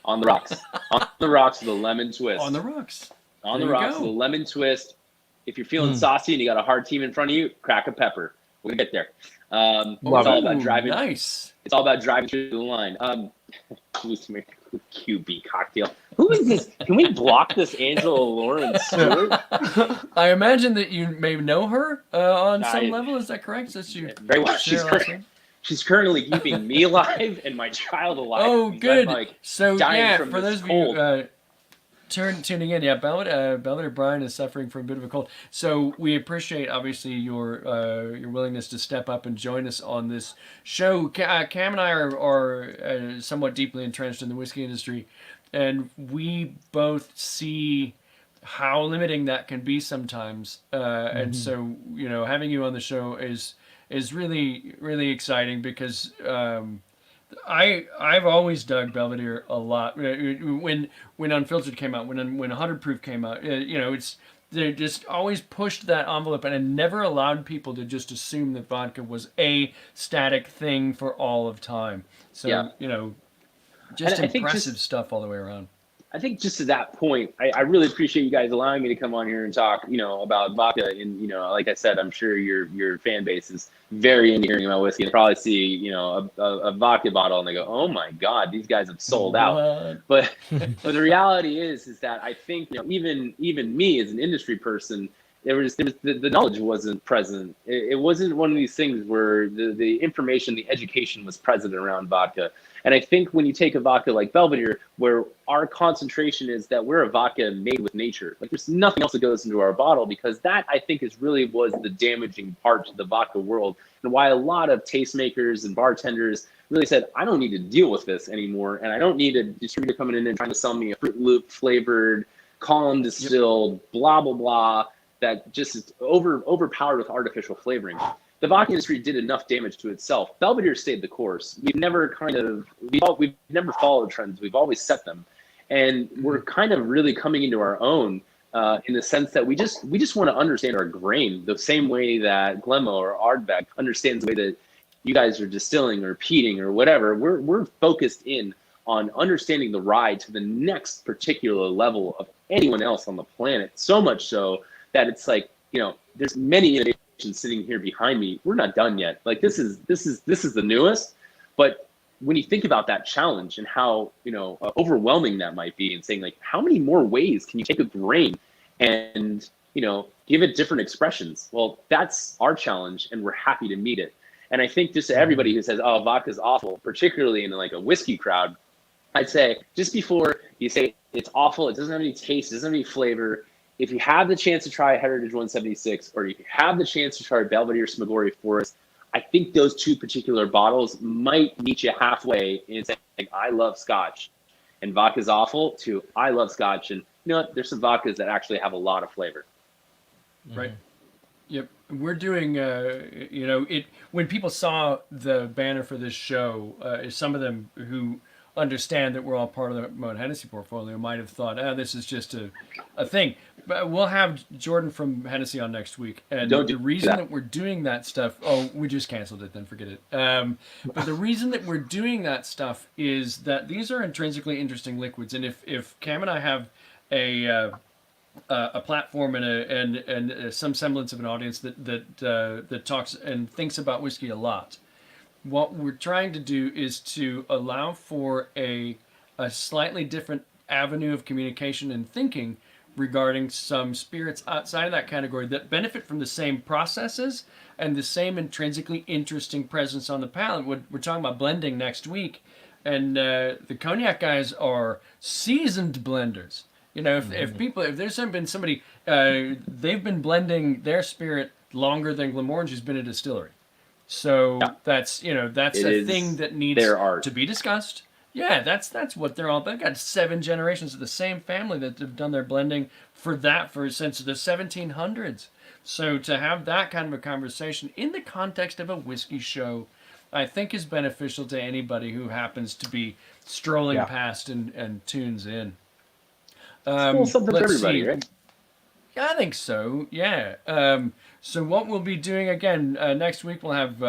On the rocks. On the rocks with a lemon twist. On the rocks. On the rocks with a lemon twist. If you're feeling saucy and you got a hard team in front of you, crack a pepper. We'll get there. It's all about driving. Nice. It's all about driving through the line. QB cocktail. Who is this? Can we block this Angela Lawrence Stewart? I imagine that you may know her on some I- level. Is that correct? Since you Very well. share a last name? She's currently keeping me alive and my child alive. Oh, because good. I'm, like, So dying yeah, from for this those cold. of you tuning in, yeah, Belvedere Brian is suffering from a bit of a cold. So we appreciate obviously your willingness to step up and join us on this show. Cam and I are somewhat deeply entrenched in the whiskey industry, and we both see how limiting that can be sometimes. And so having you on the show is really really exciting because. I've always dug Belvedere a lot. When Unfiltered came out, when 100 Proof came out, they just always pushed that envelope and never allowed people to just assume that vodka was a static thing for all of time. So Yeah. just And I think impressive stuff all the way around. I think just to that point, I really appreciate you guys allowing me to come on here and talk, about vodka. And, like I said, I'm sure your fan base is very into hearing about whiskey and probably see, a vodka bottle and they go, oh my God, these guys have sold out. But the reality is that I think, even me as an industry person, the knowledge wasn't present. It wasn't one of these things where the information, the education was present around vodka. And I think when you take a vodka like Belvedere, where our concentration is that we're a vodka made with nature, like there's nothing else that goes into our bottle, because that I think was the damaging part to the vodka world, and why a lot of tastemakers and bartenders really said, I don't need to deal with this anymore, and I don't need a distributor coming in and trying to sell me a Fruit Loop flavored, column distilled, blah blah blah, that just is overpowered with artificial flavoring. The vodka industry did enough damage to itself. Belvedere stayed the course. We've never followed trends. We've always set them, and we're kind of really coming into our own in the sense that we just want to understand our grain the same way that Glenmo or Ardbeg understands the way that you guys are distilling or peating or whatever. We're focused in on understanding the rye to the next particular level of anyone else on the planet. So much so that it's like, there's many innovations sitting here behind me. We're not done yet. Like this is the newest, but when you think about that challenge and how overwhelming that might be, and saying like, how many more ways can you take a grain and give it different expressions? Well, that's our challenge, and we're happy to meet it. And I think just to everybody who says, oh, vodka's awful, particularly in like a whiskey crowd, I'd say just before you say it's awful, it doesn't have any taste, it doesn't have any flavor, if you have the chance to try Heritage 176, or if you have the chance to try Belvedere Smigori Forest, I think those two particular bottles might meet you halfway in saying, I love Scotch, and vodka's awful, to I love Scotch, and there's some vodkas that actually have a lot of flavor. Right. Yep. We're doing, when people saw the banner for this show, some of them who understand that we're all part of the Moët Hennessy portfolio might have thought, this is just a thing. But we'll have Jordan from Hennessy on next week. And the reason that we're doing that stuff, we just canceled it, then forget it. But the reason that we're doing that stuff is that these are intrinsically interesting liquids. And if Cam and I have a platform and some semblance of an audience that talks and thinks about whiskey a lot, what we're trying to do is to allow for a slightly different avenue of communication and thinking regarding some spirits outside of that category that benefit from the same processes and the same intrinsically interesting presence on the palate. We're talking about blending next week, and the cognac guys are seasoned blenders. If there's been somebody, they've been blending their spirit longer than Glenmorangie has been a distillery. So that's a thing that needs to be discussed. Yeah, that's what they're all. They've got 7 generations of the same family that have done their blending since the 1700s. So to have that kind of a conversation in the context of a whiskey show, I think is beneficial to anybody who happens to be strolling past and tunes in. It's a little something for everybody, right? I think so. Yeah. So what we'll be doing again next week, we'll have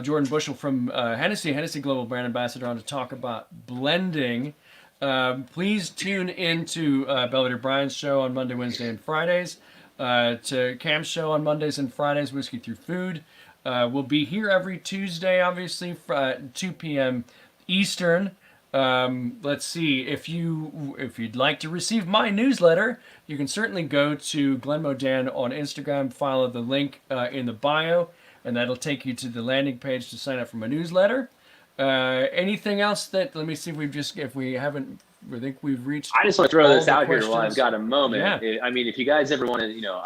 Jordan Bushell from Hennessy Global Brand Ambassador, on to talk about blending. Please tune into Belvedere Brian's show on Monday, Wednesday, and Fridays. To Cam's show on Mondays and Fridays, Whiskey Through Food. We'll be here every Tuesday, obviously, 2 p.m. Eastern. Let's see, if you'd like to receive my newsletter, you can certainly go to Glenn Modan on Instagram, follow the link in the bio, and that'll take you to the landing page to sign up for my newsletter. Anything else that, let me see if we haven't, I think we've reached. I just want to throw all this the out here while questions. I've got a moment. Yeah. I mean, if you guys ever want to,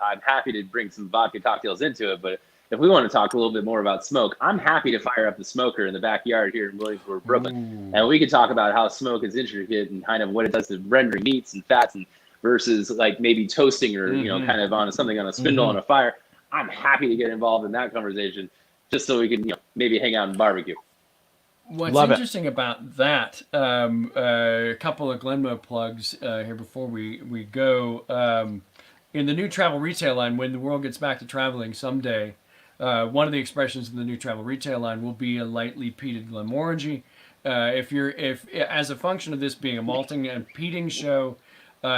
I'm happy to bring some vodka cocktails into it, but if we want to talk a little bit more about smoke, I'm happy to fire up the smoker in the backyard here in Williamsburg, Brooklyn. Ooh. And we could talk about how smoke is intricate and kind of what it does to rendering meats and fats and versus like maybe toasting or, kind of on something on a spindle on a fire. I'm happy to get involved in that conversation just so we can, maybe hang out and barbecue. What's interesting about that, a couple of Glenmo plugs here before we go. In the new travel retail line, when the world gets back to traveling someday, one of the expressions in the new travel retail line will be a lightly peated Glenmorangie. If as a function of this being a malting and peating show,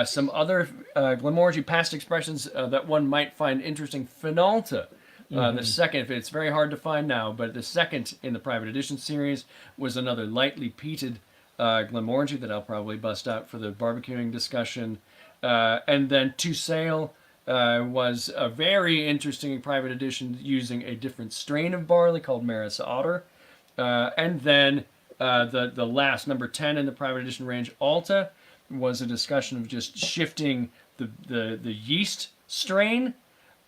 some other Glenmorangie past expressions that one might find interesting. Finalta. The second, it's very hard to find now, but the second in the private edition series was another lightly peated Glenmorangie that I'll probably bust out for the barbecuing discussion. And then To Sail was a very interesting private edition using a different strain of barley called Maris Otter. And then the last, number 10 in the private edition range, Alta, was a discussion of just shifting the yeast strain.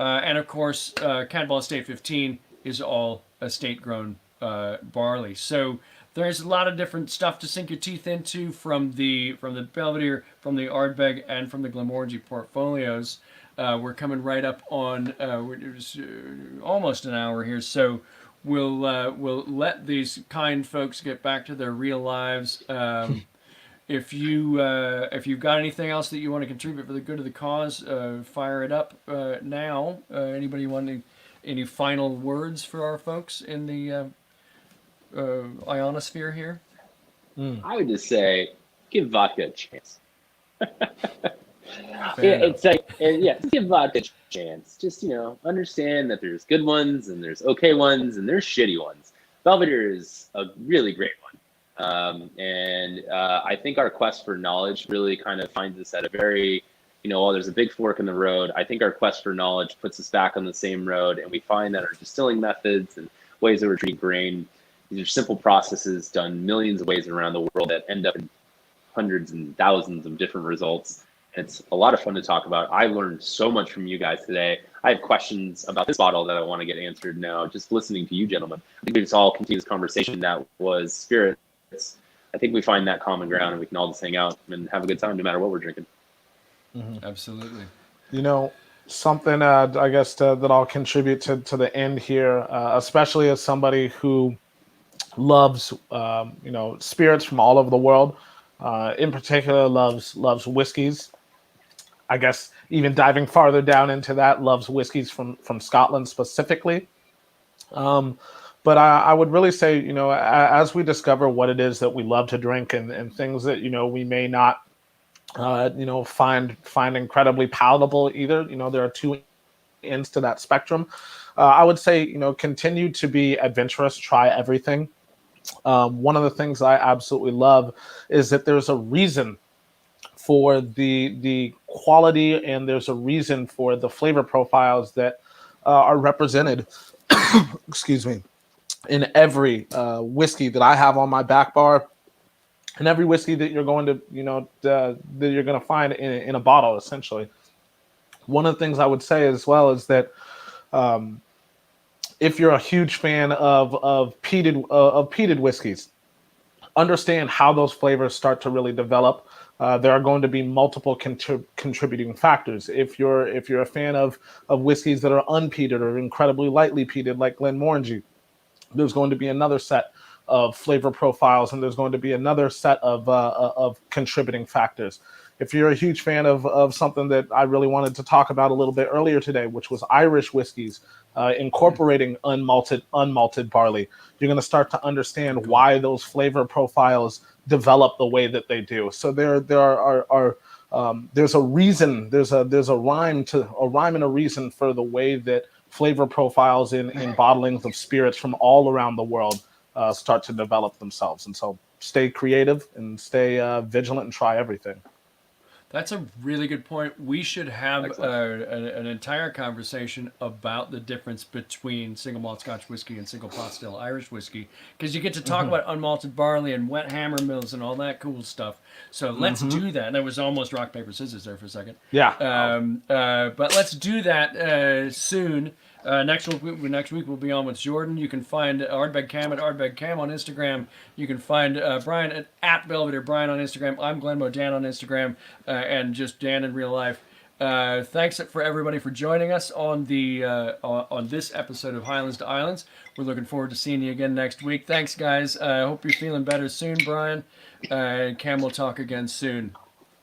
And of course, Cannonball Estate 15 is all estate-grown barley. So there's a lot of different stuff to sink your teeth into from the Belvedere, from the Ardbeg, and from the Glenmorangie portfolios. We're coming right up on almost an hour here, so we'll let these kind folks get back to their real lives. If you've got anything else that you want to contribute for the good of the cause, fire it up now. Anybody want any final words for our folks in the ionosphere here? I would just say, give vodka a chance. It's like, just give vodka a chance. Just, understand that there's good ones and there's okay ones and there's shitty ones. Belvedere is a really great one. And I think our quest for knowledge really kind of finds us at a very, while there's a big fork in the road, I think our quest for knowledge puts us back on the same road, and we find that our distilling methods and ways that we're treating grain, these are simple processes done millions of ways around the world that end up in hundreds and thousands of different results. It's a lot of fun to talk about. I learned so much from you guys today. I have questions about this bottle that I want to get answered now, just listening to you gentlemen. I think we just all continue this conversation that was spirit. I think we find that common ground and we can all just hang out and have a good time no matter what we're drinking. Absolutely. Something I guess that I'll contribute to the end here, especially as somebody who loves spirits from all over the world, in particular loves whiskeys. I guess even diving farther down into that, loves whiskeys from Scotland specifically. But I would really say, as we discover what it is that we love to drink and things that, we may not, find incredibly palatable either, there are two ends to that spectrum. I would say, continue to be adventurous, try everything. One of the things I absolutely love is that there's a reason for the quality and there's a reason for the flavor profiles that are represented, excuse me, in every whiskey that I have on my back bar, and every whiskey that you're going to, that you're going to find in a bottle, essentially. One of the things I would say as well is that if you're a huge fan of peated whiskeys, understand how those flavors start to really develop. There are going to be multiple contributing factors. If you're a fan of whiskeys that are unpeated or incredibly lightly peated, like Glenmorangie, there's going to be another set of flavor profiles, and there's going to be another set of contributing factors. If you're a huge fan of something that I really wanted to talk about a little bit earlier today, which was Irish whiskeys, incorporating unmalted barley, you're going to start to understand why those flavor profiles develop the way that they do. So there's a reason, there's a rhyme and a reason for the way that flavor profiles in bottlings of spirits from all around the world start to develop themselves. And so stay creative and stay vigilant and try everything. That's a really good point. We should have an entire conversation about the difference between single malt Scotch whiskey and single pot still Irish whiskey, because you get to talk about unmalted barley and wet hammer mills and all that cool stuff. So let's do that. That was almost rock paper scissors there for a second. Yeah. But let's do that soon. Next week we'll be on with Jordan. You can find Ardbeg Cam at Ardbeg Cam on Instagram. You can find Brian at Belvedere Brian on Instagram. I'm Glenmo Dan on Instagram, and just Dan in real life. Thanks for everybody for joining us on the on this episode of Highlands to Islands. We're looking forward to seeing you again next week. Thanks, guys. I hope you're feeling better soon, Brian. Cam will talk again soon.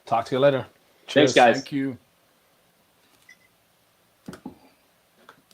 Talk to you later. Thanks, guys. Thank you.